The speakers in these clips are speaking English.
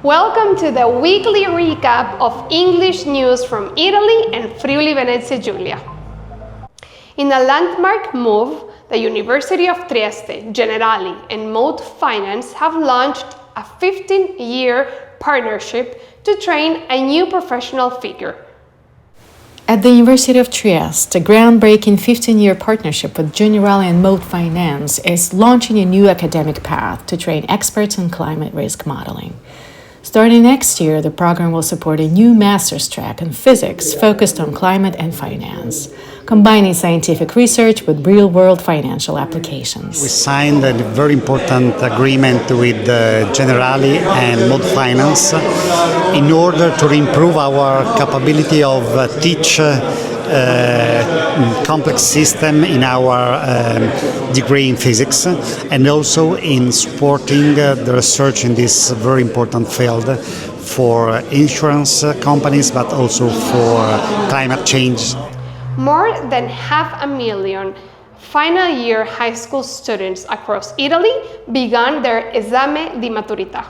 Welcome to the weekly recap of English news from Italy and Friuli Venezia Giulia. In a landmark move, the University of Trieste, Generali, and ModeFinance have launched a 15-year partnership to train a new professional figure. At the University of Trieste, a groundbreaking 15-year partnership with Generali and ModeFinance is launching a new academic path to train experts in climate risk modeling. Starting next year, the program will support a new master's track in physics focused on climate and finance, combining scientific research with real-world financial applications. We signed a very important agreement with Generali and ModeFinance in order to improve our capability of teach complex system in our degree in physics, and also in supporting the research in this very important field for insurance companies, but also for climate change. More than 500,000 final year high school students across Italy began their Esame di Maturità.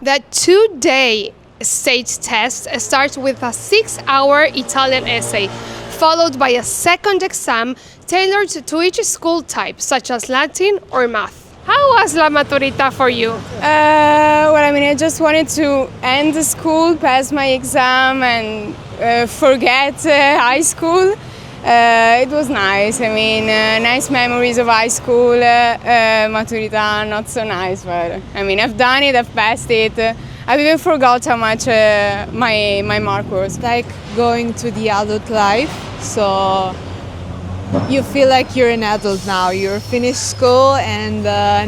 The two-day state test starts with a 6-hour Italian essay, followed by a second exam tailored to each school type, such as Latin or math. How was La Maturità for you? I just wanted to end the school, pass my exam, and forget high school. It was nice. Nice memories of high school. Maturità, not so nice, but I've done it, I've passed it. I've even forgot how much my mark was. Like going to the adult life, so you feel like you're an adult now. You're finished school and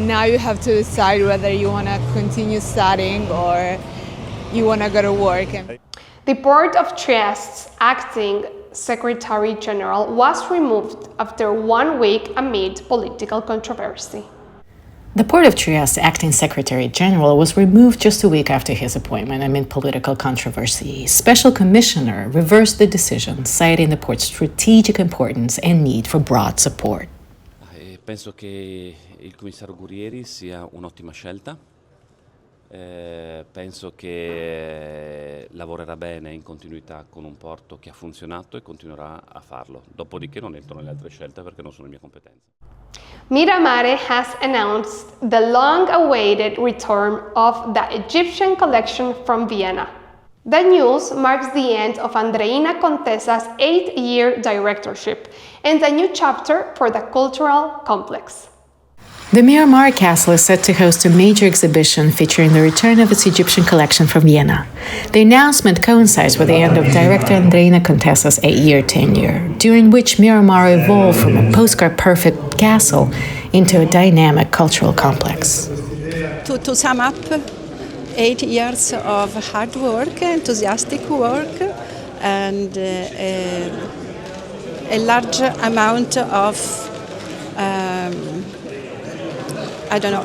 now you have to decide whether you want to continue studying or you want to go to work. The Port of Trieste's acting Secretary General was removed after 1 week amid political controversy. The Port of Trieste acting Secretary General was removed just a week after his appointment amid political controversy. Special Commissioner reversed the decision, citing the port's strategic importance and need for broad support. Penso che il commissario Gurrieri sia un'ottima scelta. Penso che lavorerà bene in continuità con un porto che ha funzionato e continuerà a farlo. Dopodiché non entro nelle altre scelte perché non sono mie competenze. Miramare has announced the long-awaited return of the Egyptian collection from Vienna. The news marks the end of Andreina Contessa's 8-year directorship and a new chapter for the cultural complex. The Miramare Castle is set to host a major exhibition featuring the return of its Egyptian collection from Vienna. The announcement coincides with the end of director Andreina Contessa's 8-year tenure, during which Miramare evolved from a postcard-perfect castle into a dynamic cultural complex. To sum up, 8 years of hard work, enthusiastic work, and a large amount of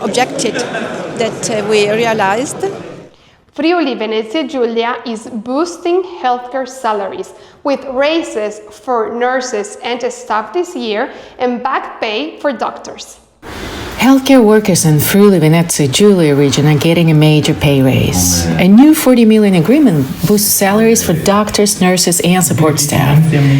objective that we realized. Friuli Venezia Giulia is boosting healthcare salaries with raises for nurses and staff this year and back pay for doctors. Healthcare workers in Friuli Venezia Giulia region are getting a major pay raise. A new 40 million agreement boosts salaries for doctors, nurses and support staff,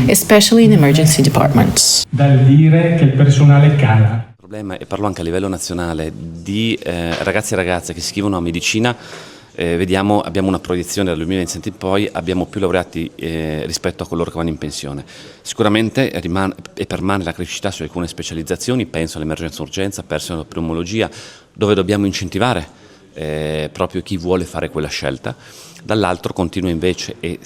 especially in emergency departments. Dal dire che il personale cala. Il problema, e parlo anche a livello nazionale, di ragazzi e ragazze che si iscrivono a medicina, abbiamo una proiezione dal 2020 in poi, abbiamo più laureati rispetto a coloro che vanno in pensione. Sicuramente rimane e permane la criticità su alcune specializzazioni, penso all'emergenza urgenza, penso alla pneumologia, dove dobbiamo incentivare proprio chi vuole fare quella scelta. Dall'altro continua invece e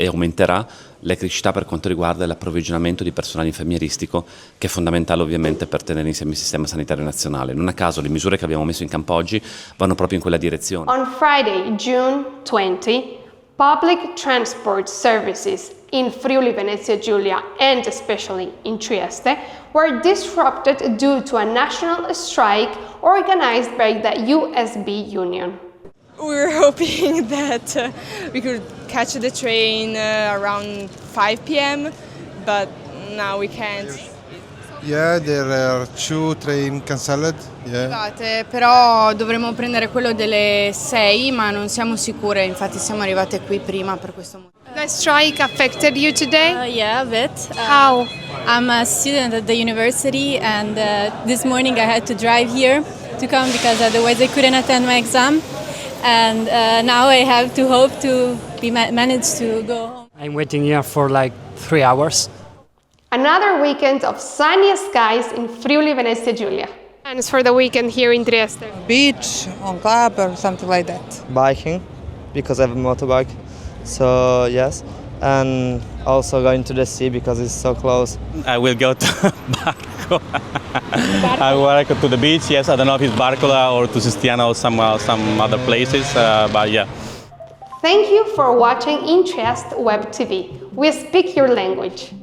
aumenterà le criticità per quanto riguarda l'approvvigionamento di personale infermieristico, che è fondamentale ovviamente per tenere insieme il sistema sanitario nazionale. Non a caso le misure che abbiamo messo in campo oggi vanno proprio in quella direzione. On Friday, June 20, public transport services in Friuli Venezia Giulia and especially in Trieste were disrupted due to a national strike organized by the USB union. We were hoping that we could catch the train around 5 p.m., but now we can't. Yeah, there are 2 train cancelled. Yeah. Però dovremmo prendere quello delle 6, ma non siamo sicure, infatti siamo arrivate qui prima per questo motivo. The strike affected you today? Yeah, a bit. How? I'm a student at the university, and this morning I had to drive here to come because otherwise I couldn't attend my exam. And now I have to hope to manage to go home. I'm waiting here for like 3 hours. Another weekend of sunny skies in Friuli Venezia Giulia. Plans for the weekend here in Trieste? Beach, on club or something like that. Biking, because I have a motorbike. So yes, and also going to the sea because it's so close. I will go to Barco. I will go to the beach. Yes, I don't know if it's Barcola or to Sistiana or some other places, but yeah. Thank you for watching in Trieste Web TV. We speak your language.